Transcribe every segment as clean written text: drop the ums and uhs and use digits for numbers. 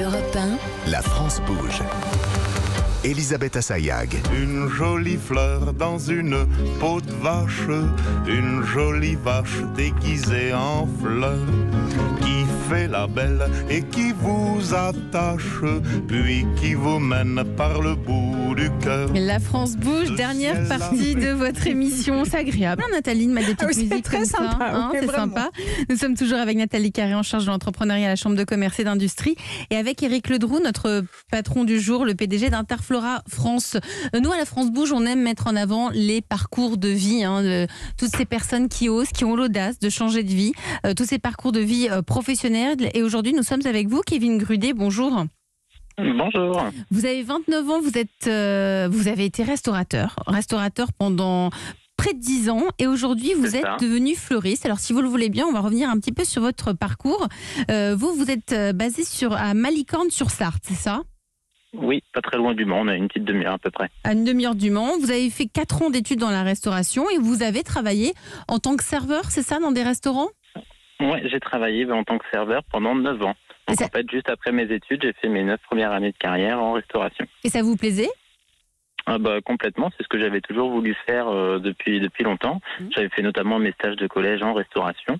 Europe 1, La France bouge. Elisabeth Assayag. Une jolie fleur dans une peau de vache, une jolie vache déguisée en fleur, qui fait la belle et qui vous attache, puis qui vous mène par le bout du cœur. La France bouge, dernière partie de votre émission. C'est agréable, hein, Nathalie, de mettre des petites musiques très comme sympa, ça. Hein, oui, c'est vraiment. sympa. Nous sommes toujours avec Nathalie Carré en charge de l'entrepreneuriat à la Chambre de commerce et d'industrie et avec Éric Ledroux, notre patron du jour, le PDG d'Interflora France. Nous, à la France bouge, on aime mettre en avant les parcours de vie, hein, de toutes ces personnes qui osent, qui ont l'audace de changer de vie, tous ces parcours de vie professionnels. Et aujourd'hui, nous sommes avec vous, Kevin Grudet. Bonjour. Bonjour. Vous avez 29 ans, vous avez été restaurateur pendant près de 10 ans et aujourd'hui vous C'est êtes ça. devenu fleuriste. Alors si vous le voulez bien, on va revenir un petit peu sur votre parcours. Vous êtes basé à Malicorne-sur-Sarthe, c'est ça ? Oui, pas très loin du Mans, on a une petite demi-heure à peu près. À une demi-heure du Mans. Vous avez fait 4 ans d'études dans la restauration et vous avez travaillé en tant que serveur, c'est ça, dans des restaurants ? Ouais, j'ai travaillé en tant que serveur pendant 9 ans. Et Donc ça- en fait, juste après mes études, j'ai fait mes 9 premières années de carrière en restauration. Et ça vous plaisait ? Ah bah, complètement, c'est ce que j'avais toujours voulu faire depuis longtemps. J'avais fait notamment mes stages de collège en restauration.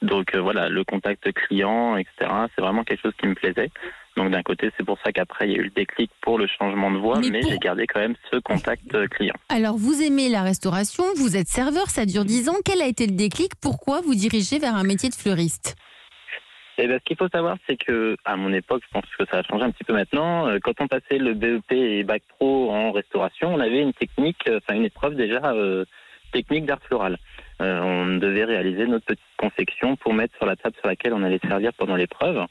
Donc voilà, le contact client, etc., c'est vraiment quelque chose qui me plaisait. Donc d'un côté, c'est pour ça qu'après, il y a eu le déclic pour le changement de voie, mais j'ai gardé quand même ce contact client. Alors vous aimez la restauration, vous êtes serveur, ça dure 10 ans. Quel a été le déclic ? Pourquoi vous dirigez vers un métier de fleuriste ? Et ben, ce qu'il faut savoir, c'est que à mon époque, je pense que ça a changé un petit peu maintenant. Quand on passait le BEP et Bac Pro en restauration, on avait une épreuve déjà technique d'art floral. On devait réaliser notre petite confection pour mettre sur la table sur laquelle on allait servir pendant l'épreuve.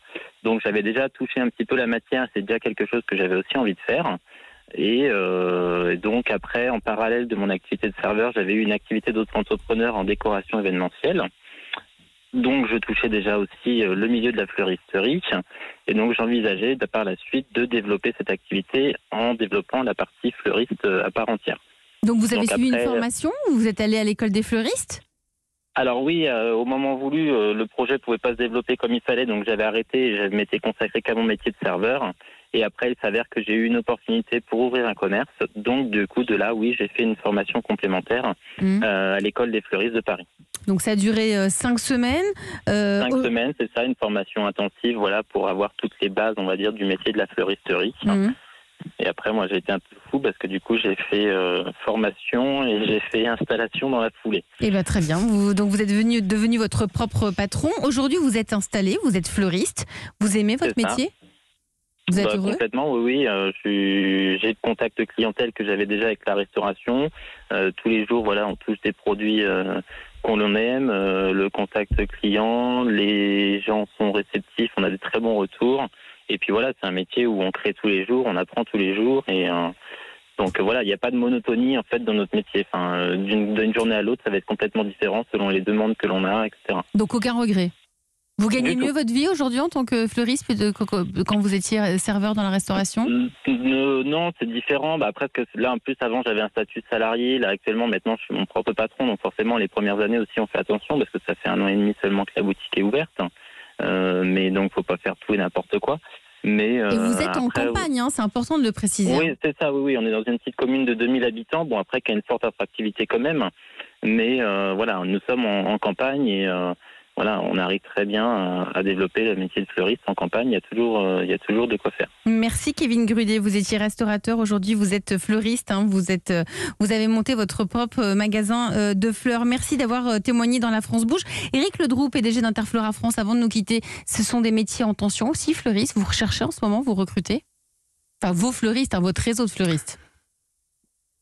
Donc j'avais déjà touché un petit peu la matière, c'est déjà quelque chose que j'avais aussi envie de faire. Et donc après, en parallèle de mon activité de serveur, j'avais eu une activité d'auto-entrepreneur en décoration événementielle. Donc je touchais déjà aussi le milieu de la fleuristerie et donc j'envisageais par la suite de développer cette activité en développant la partie fleuriste à part entière. Donc vous avez suivi après, une formation ou vous êtes allé à l'école des fleuristes ? Alors oui, au moment voulu, le projet pouvait pas se développer comme il fallait, donc j'avais arrêté et je m'étais consacré qu'à mon métier de serveur. Et après, il s'avère que j'ai eu une opportunité pour ouvrir un commerce. Donc du coup, de là, oui, j'ai fait une formation complémentaire à l'école des fleuristes de Paris. Donc ça a duré 5 semaines. 5 semaines, c'est ça, une formation intensive, voilà, pour avoir toutes les bases, on va dire, du métier de la fleuristerie. Et après, moi, j'ai été un peu fou parce que du coup, j'ai fait formation et j'ai fait installation dans la foulée. Eh bien, très bien. Donc vous êtes devenu votre propre patron. Aujourd'hui, vous êtes installé, vous êtes fleuriste. Vous aimez votre C'est ça. métier ? Vous êtes heureux ? Complètement, oui. J'ai le contact clientèle que j'avais déjà avec la restauration. Tous les jours, voilà, on touche des produits qu'on aime. Le contact client, les gens sont réceptifs, on a des très bons retours. Et puis voilà, c'est un métier où on crée tous les jours, on apprend tous les jours. Et donc voilà, il n'y a pas de monotonie en fait dans notre métier. Enfin, d'une journée à l'autre, ça va être complètement différent selon les demandes que l'on a, etc. Donc aucun regret. Vous gagnez Du mieux tout. votre vie aujourd'hui en tant que fleuriste que quand vous étiez serveur dans la restauration ? Non, c'est différent. Après, parce que là, en plus, avant, j'avais un statut de salarié. Là, actuellement, maintenant, je suis mon propre patron. Donc, forcément, les premières années aussi, on fait attention parce que ça fait 1 an et demi seulement que la boutique est ouverte. Mais donc, faut pas faire tout et n'importe quoi. Mais, Et vous êtes en après, campagne, hein, c'est important de le préciser. Oui, c'est ça, oui. On est dans une petite commune de 2000 habitants. Bon, après, qui a une forte attractivité quand même. Mais voilà, nous sommes en campagne et voilà, on arrive très bien à développer le métier de fleuriste en campagne. Il y a toujours de quoi faire. Merci Kevin Grudet, vous étiez restaurateur, aujourd'hui vous êtes fleuriste, hein, vous avez monté votre propre magasin de fleurs. Merci d'avoir témoigné dans La France bouge. Éric Ledroux, PDG d'Interflora France, avant de nous quitter, ce sont des métiers en tension aussi, fleuristes, vous recherchez en ce moment, vous recrutez ? Enfin vos fleuristes, hein, votre réseau de fleuristes.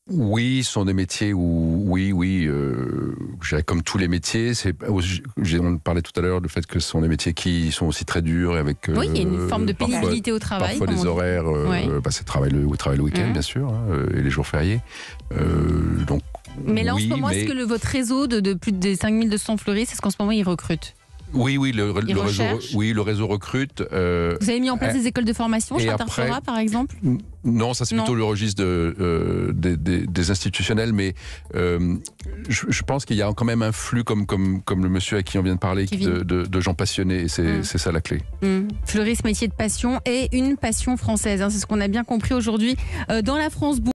Oui, ce sont des métiers où, je dirais comme tous les métiers, on parlait tout à l'heure du fait que ce sont des métiers qui sont aussi très durs. Avec, Oui, il y a une forme de pénibilité au travail. Parfois les horaires, c'est travail le week-end, bien sûr, hein, et les jours fériés. Mais là, en ce moment, est-ce que votre réseau de plus de 5200 fleuristes, est-ce qu'en ce moment, ils recrutent ? Oui, le réseau, recherchent. oui, le réseau recrute. Vous avez mis en place des écoles de formation et chez après- Interflora, par exemple? Non, ça c'est Non. plutôt le registre des institutionnels, mais je pense qu'il y a quand même un flux comme le monsieur à qui on vient de parler, Kevin. de gens passionnés, et c'est ça la clé. Fleuriste, métier de passion et une passion française. Hein, c'est ce qu'on a bien compris aujourd'hui dans la France Bourg.